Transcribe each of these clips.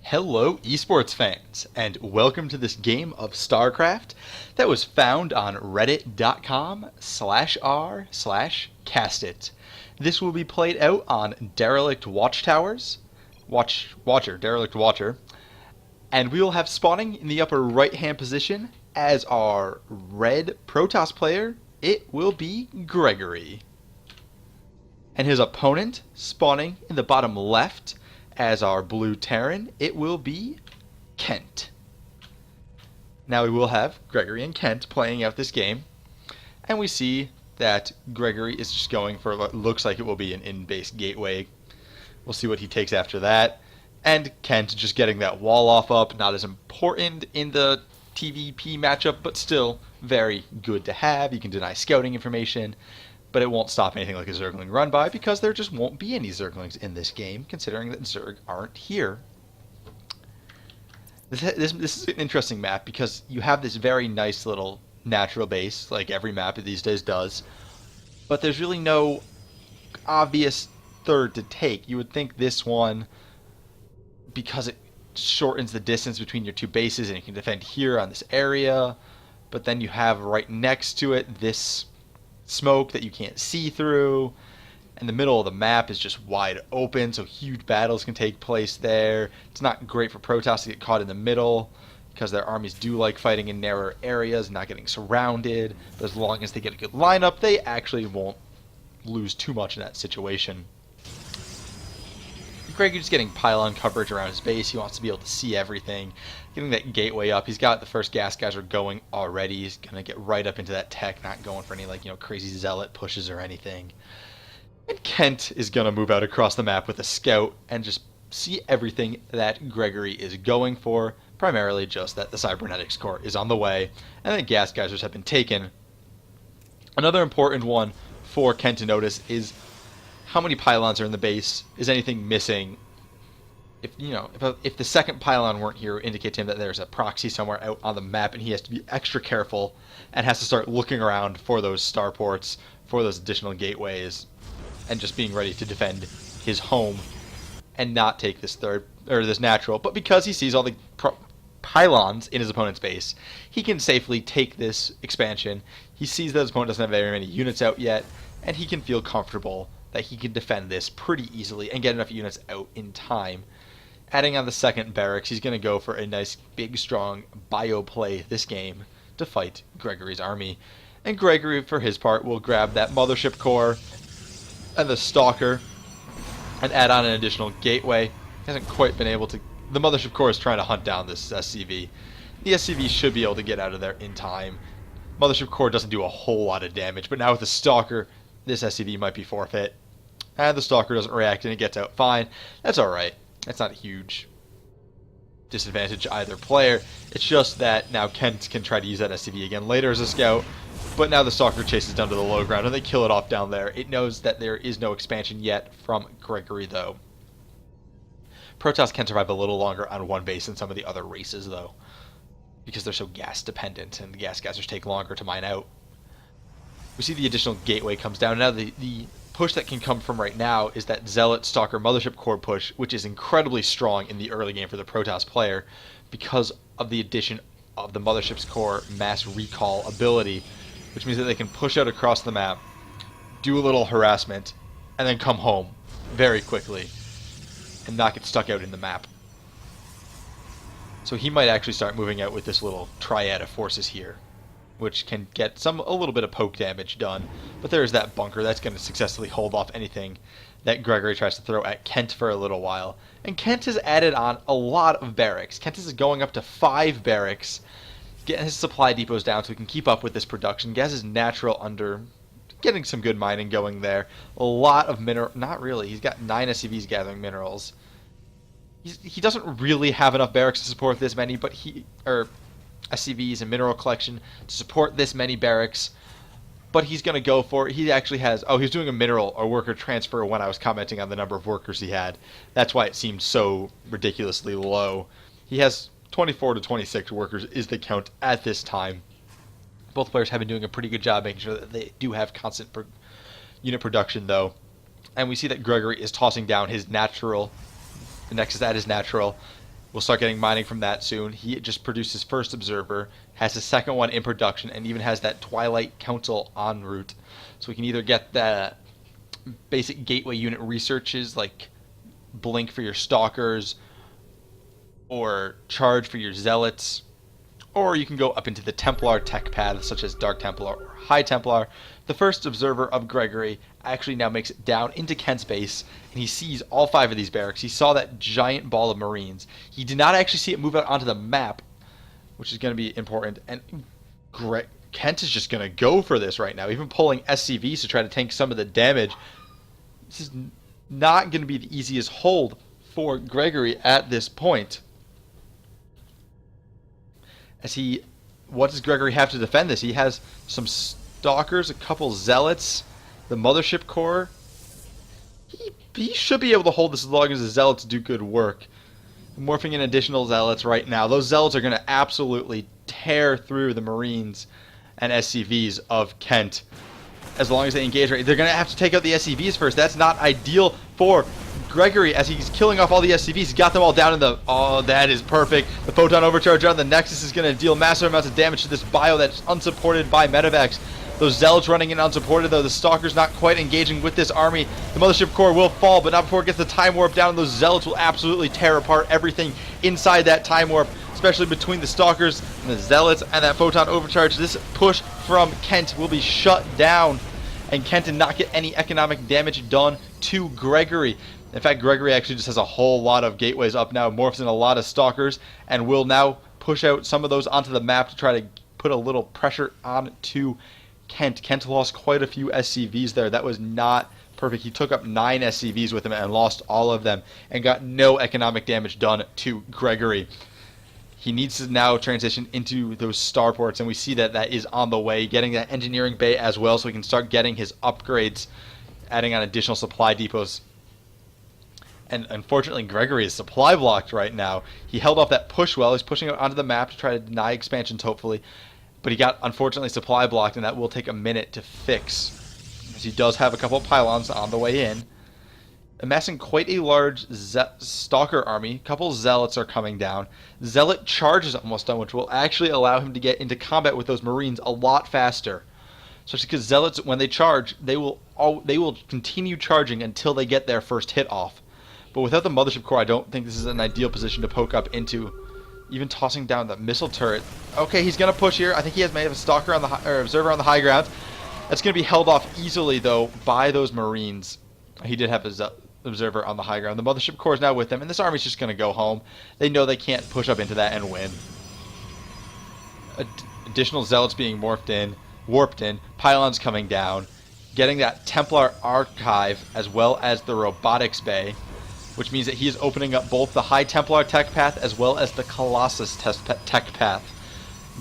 Hello, esports fans, and welcome to this game of StarCraft that was found on reddit.com/r/castit. This will be played out on Derelict Derelict Watcher, and we will have spawning in the upper right-hand position as our red Protoss player. It will be Gregory. And his opponent spawning in the bottom left as our blue Terran, it will be Kent. Now we will have Gregory and Kent playing out this game, and we see that Gregory is just going for what looks like it will be an in-base gateway. We'll see what he takes after that. And Kent just getting that wall off up, not as important in the TVP matchup, but still very good to have. You can deny scouting information, but it won't stop anything like a Zergling run by because there just won't be any Zerglings in this game, considering that Zerg aren't here. This is an interesting map because you have this very nice little natural base, like every map these days does, but there's really no obvious third to take. You would think this one, because it shortens the distance between your two bases and you can defend here on this area, but then you have right next to it this smoke that you can't see through, and the middle of the map is just wide open, so huge battles can take place there. It's not great for Protoss to get caught in the middle because their armies do like fighting in narrower areas and not getting surrounded, but as long as they get a good lineup, they actually won't lose too much in that situation. Gregory's getting pylon coverage around his base. He wants to be able to see everything. Getting that gateway up. He's got the first gas geyser going already. He's going to get right up into that tech, not going for any crazy zealot pushes or anything. And Kent is going to move out across the map with a scout and just see everything that Gregory is going for. Primarily just that the cybernetics core is on the way and that gas geysers have been taken. Another important one for Kent to notice is how many pylons are in the base. Is anything missing? If the second pylon weren't here, it would indicate to him that there's a proxy somewhere out on the map, and he has to be extra careful and has to start looking around for those starports, for those additional gateways, and just being ready to defend his home and not take this this natural. But because he sees all the pylons in his opponent's base, he can safely take this expansion. He sees that his opponent doesn't have very many units out yet, and he can feel comfortable that he can defend this pretty easily and get enough units out in time. Adding on the second barracks, he's going to go for a nice, big, strong bio play this game to fight Gregory's army. And Gregory, for his part, will grab that mothership core and the stalker and add on an additional gateway. He hasn't quite been able to. The mothership core is trying to hunt down this SCV. The SCV should be able to get out of there in time. Mothership core doesn't do a whole lot of damage, but now with the stalker, this SCV might be forfeit. And the stalker doesn't react and it gets out fine. That's alright. That's not a huge disadvantage either player. It's just that now Kent can try to use that SCV again later as a scout, but now the stalker chases down to the low ground and they kill it off down there. It knows that there is no expansion yet from Gregory though. Protoss can survive a little longer on one base than some of the other races though, because they're so gas dependent and the gas geysers take longer to mine out. We see the additional gateway comes down. Now the push that can come from right now is that Zealot Stalker Mothership Core push, which is incredibly strong in the early game for the Protoss player because of the addition of the Mothership's Core mass recall ability, which means that they can push out across the map, do a little harassment, and then come home very quickly and not get stuck out in the map. So he might actually start moving out with this little triad of forces here, which can get a little bit of poke damage done. But there's that bunker that's going to successfully hold off anything that Gregory tries to throw at Kent for a little while. And Kent has added on a lot of barracks. Kent is going up to 5 barracks, getting his supply depots down so he can keep up with this production. Gas is natural under, getting some good mining going there. A lot of mineral, not really, he's got 9 SCVs gathering minerals. He doesn't really have enough barracks to support this many, but SCVs and mineral collection to support this many barracks, but he's going to go for it. He actually has, he's doing a mineral or worker transfer when I was commenting on the number of workers he had. That's why it seemed so ridiculously low. He has 24 to 26 workers is the count at this time. Both players have been doing a pretty good job making sure that they do have constant unit production though. And we see that Gregory is tossing down his natural. The next is that is natural. We'll start getting mining from that soon. He just produced his first observer, has his second one in production, and even has that Twilight Council en route. So we can either get the basic gateway unit researches like Blink for your Stalkers or Charge for your Zealots, or you can go up into the Templar tech paths such as Dark Templar or High Templar. The first observer of Gregory actually now makes it down into Kent's base, and he sees all 5 of these barracks. He saw that giant ball of Marines. He did not actually see it move out onto the map, which is going to be important, and Kent is just going to go for this right now, even pulling SCVs to try to tank some of the damage. This is not going to be the easiest hold for Gregory at this point. What does Gregory have to defend this? He has some Stalkers, a couple Zealots, the Mothership Core. He should be able to hold this as long as the Zealots do good work. Morphing in additional Zealots right now. Those Zealots are going to absolutely tear through the Marines and SCVs of Kent. As long as they engage right, they're going to have to take out the SCVs first. That's not ideal for Gregory as he's killing off all the SCVs. He's got them all down in the... Oh, that is perfect. The Photon Overcharge on the Nexus is going to deal massive amounts of damage to this bio that's unsupported by medevacs. Those Zealots running in unsupported, though. The Stalker's not quite engaging with this army. The Mothership Core will fall, but not before it gets the Time Warp down. Those Zealots will absolutely tear apart everything inside that Time Warp, especially between the Stalkers and the Zealots and that Photon Overcharge. This push from Kent will be shut down, and Kent did not get any economic damage done to Gregory. In fact, Gregory actually just has a whole lot of gateways up now, morphs in a lot of Stalkers, and will now push out some of those onto the map to try to put a little pressure onto Kent. Kent lost quite a few SCVs there. That was not perfect. He took up 9 SCVs with him and lost all of them and got no economic damage done to Gregory. He needs to now transition into those starports, and we see that that is on the way, getting that engineering bay as well so he can start getting his upgrades, adding on additional supply depots. And unfortunately, Gregory is supply blocked right now. He held off that push well. He's pushing out onto the map to try to deny expansions, hopefully. But he got, unfortunately, supply blocked, and that will take a minute to fix, as he does have a couple of pylons on the way in. Amassing quite a large Stalker army. A couple Zealots are coming down. Zealot charge is almost done, which will actually allow him to get into combat with those Marines a lot faster. Especially because Zealots, when they charge, they will continue charging until they get their first hit off. But without the Mothership Core, I don't think this is an ideal position to poke up into. Even tossing down the missile turret. Okay, he's going to push here. I think he has maybe a Stalker on the or Observer on the high ground. That's going to be held off easily, though, by those Marines. He did have his Observer on the high ground. The Mothership Core is now with them, and this army's just going to go home. They know they can't push up into that and win. Additional Zealots being warped in, pylons coming down, getting that Templar archive as well as the robotics bay, which means that he is opening up both the High Templar tech path as well as the Colossus tech path,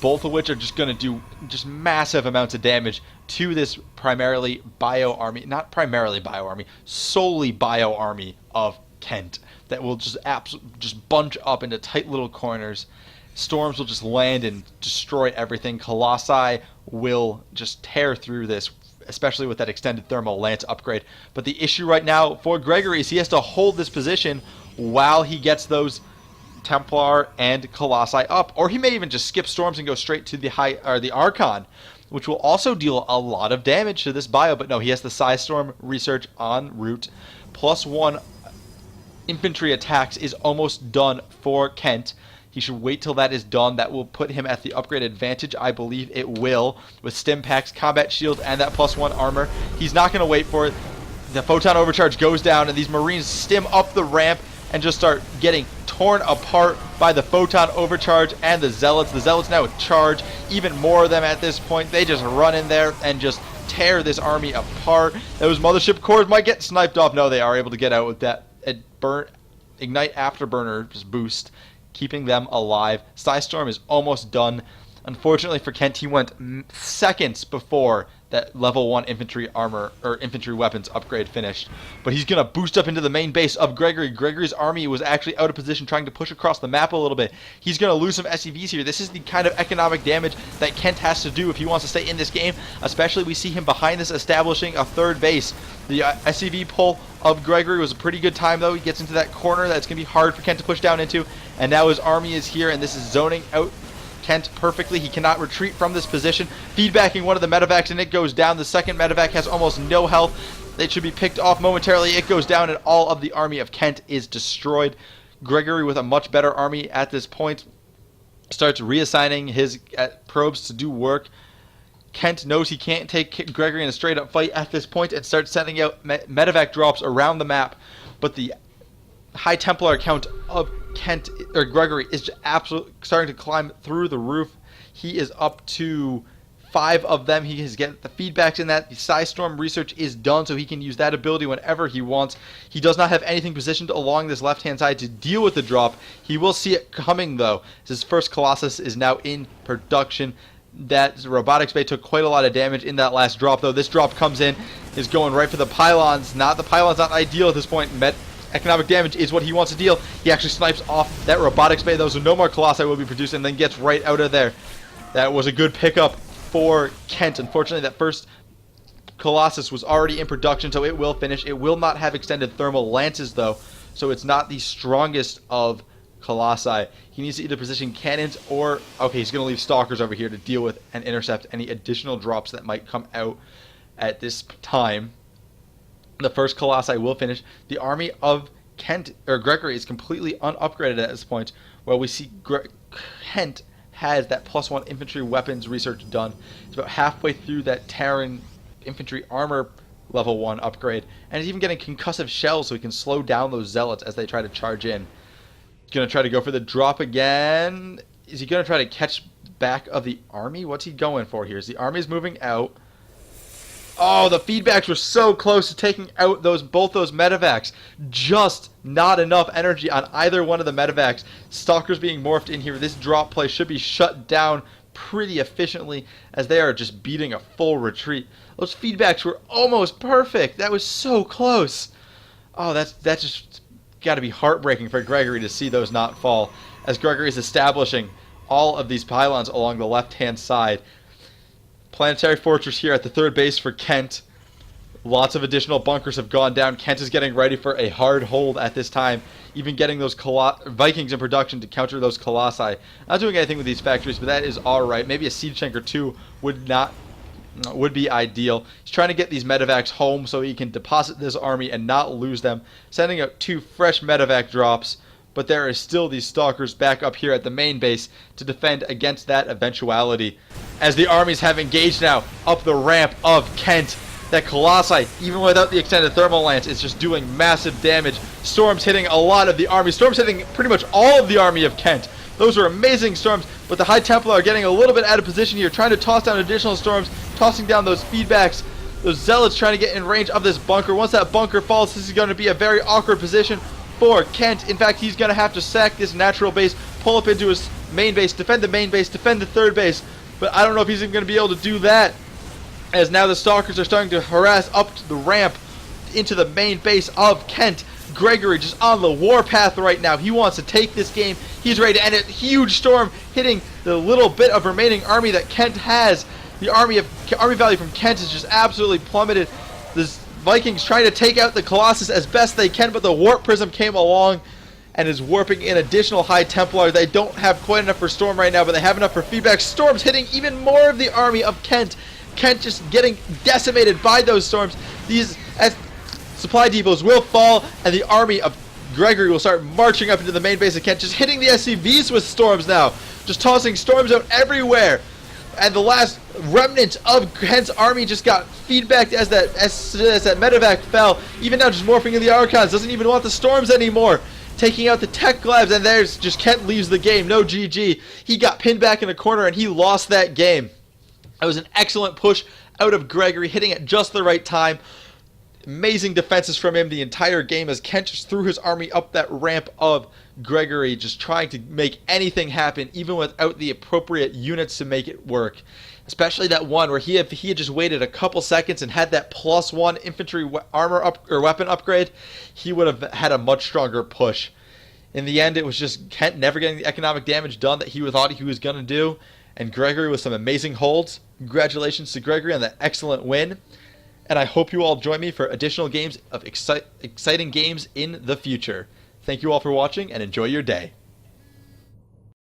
both of which are just going to do just massive amounts of damage to this primarily bio army, not primarily bio army, solely bio army of Kent that will just bunch up into tight little corners. Storms will just land and destroy everything. Colossi will just tear through this, especially with that extended thermal lance upgrade. But the issue right now for Gregory is he has to hold this position while he gets those Templar and Colossi up, or he may even just skip storms and go straight to the Archon, which will also deal a lot of damage to this bio. But no, he has the Psystorm research en route. +1 infantry attacks is almost done for Kent. He should wait till that is done. That will put him at the upgrade advantage. I believe it will, with stim packs, combat shield, and that +1 armor. He's not going to wait for it. The Photon Overcharge goes down, and these Marines stim up the ramp and just start getting torn apart by the Photon Overcharge and the Zealots. The Zealots now charge, even more of them at this point. They just run in there and just tear this army apart. Those Mothership Cores might get sniped off. No, they are able to get out with that Ignite Afterburner just boost, keeping them alive. Psystorm is almost done. Unfortunately for Kent, he went seconds before that level 1 infantry armor or infantry weapons upgrade finished. But he's going to boost up into the main base of Gregory. Gregory's army was actually out of position trying to push across the map a little bit. He's going to lose some SCVs here. This is the kind of economic damage that Kent has to do if he wants to stay in this game. Especially we see him behind this establishing a third base. The SCV pull of Gregory was a pretty good time though. He gets into that corner that's going to be hard for Kent to push down into. And now his army is here, and this is zoning out Kent perfectly. He cannot retreat from this position. Feedbacking one of the medevacs, and it goes down. The second medevac has almost no health. It should be picked off momentarily. It goes down, and all of the army of Kent is destroyed. Gregory, with a much better army at this point, starts reassigning his probes to do work. Kent knows he can't take Gregory in a straight-up fight at this point and starts sending out medevac drops around the map. But the High Templar count of Gregory is absolutely starting to climb through the roof. He is up to 5 of them. He has get the feedbacks in that. The Psystorm research is done, so he can use that ability whenever he wants. He does not have anything positioned along this left-hand side to deal with the drop. He will see it coming, though. His first Colossus is now in production. That robotics bay took quite a lot of damage in that last drop, though. This drop comes in, is going right for the pylons. The pylons not ideal at this point. Economic damage is what he wants to deal. He actually snipes off that robotics bay, though, so no more Colossi will be produced, and then gets right out of there. That was a good pickup for Kent. Unfortunately, that first Colossus was already in production, so it will finish. It will not have extended thermal lances, though, so it's not the strongest of Colossi. He needs to either position cannons or... Okay, he's going to leave stalkers over here to deal with and intercept any additional drops that might come out at this time. The first Colossi will finish. The army of Gregory is completely unupgraded at this point. Well, we see Kent has that +1 infantry weapons research done. It's about halfway through that Terran infantry armor level 1 upgrade. And he's even getting concussive shells so he can slow down those zealots as they try to charge in. He's going to try to go for the drop again. Is he going to try to catch back of the army? What's he going for here? Is the army's moving out? Oh, the feedbacks were so close to taking out both those medevacs. Just not enough energy on either one of the medevacs. Stalkers being morphed in here. This drop play should be shut down pretty efficiently as they are just beating a full retreat. Those feedbacks were almost perfect. That was so close. Oh, that's just got to be heartbreaking for Gregory to see those not fall, as Gregory is establishing all of these pylons along the left-hand side. Planetary Fortress here at the third base for Kent. Lots of additional bunkers have gone down. Kent is getting ready for a hard hold at this time, even getting those Vikings in production to counter those Colossi. Not doing anything with these factories, but that is alright. Maybe a siege tank or two would be ideal. He's trying to get these medevacs home so he can deposit this army and not lose them. Sending out 2 fresh medevac drops, but there are still these stalkers back up here at the main base to defend against that eventuality. As the armies have engaged now up the ramp of Kent, that Colossi, even without the extended thermal lance, is just doing massive damage. Storms hitting a lot of the army. Storms hitting pretty much all of the army of Kent. Those are amazing storms, but the High Templar are getting a little bit out of position here, trying to toss down additional storms, tossing down those feedbacks. Those zealots trying to get in range of this bunker. Once that bunker falls, this is going to be a very awkward position for Kent. In fact, he's going to have to sack this natural base, pull up into his main base, defend the main base, defend the third base. But I don't know if he's even going to be able to do that, as now the stalkers are starting to harass up to the ramp into the main base of Kent. Gregory just on the warpath right now. He wants to take this game. He's ready to end it. Huge storm hitting the little bit of remaining army that Kent has. The army value from Kent is just absolutely plummeted. The Vikings trying to take out the Colossus as best they can, but the Warp Prism came along and is warping in additional High Templar. They don't have quite enough for Storm right now, but they have enough for feedback. Storm's hitting even more of the army of Kent. Kent just getting decimated by those storms. These supply depots will fall, and the army of Gregory will start marching up into the main base of Kent, just hitting the SCVs with storms now. Just tossing storms out everywhere. And the last remnant of Kent's army just got feedbacked as that medevac fell. Even now just morphing in the Archons. Doesn't even want the storms anymore. Taking out the tech labs, and there's just Kent leaves the game. No GG. He got pinned back in a corner, and he lost that game. That was an excellent push out of Gregory, hitting at just the right time. Amazing defenses from him the entire game as Kent just threw his army up that ramp of Gregory, just trying to make anything happen, even without the appropriate units to make it work. Especially that one where he had just waited a couple seconds and had that +1 infantry weapon upgrade, he would have had a much stronger push. In the end, it was just Kent never getting the economic damage done that he thought he was going to do, and Gregory with some amazing holds. Congratulations to Gregory on that excellent win. And I hope you all join me for additional games of exciting games in the future. Thank you all for watching, and enjoy your day.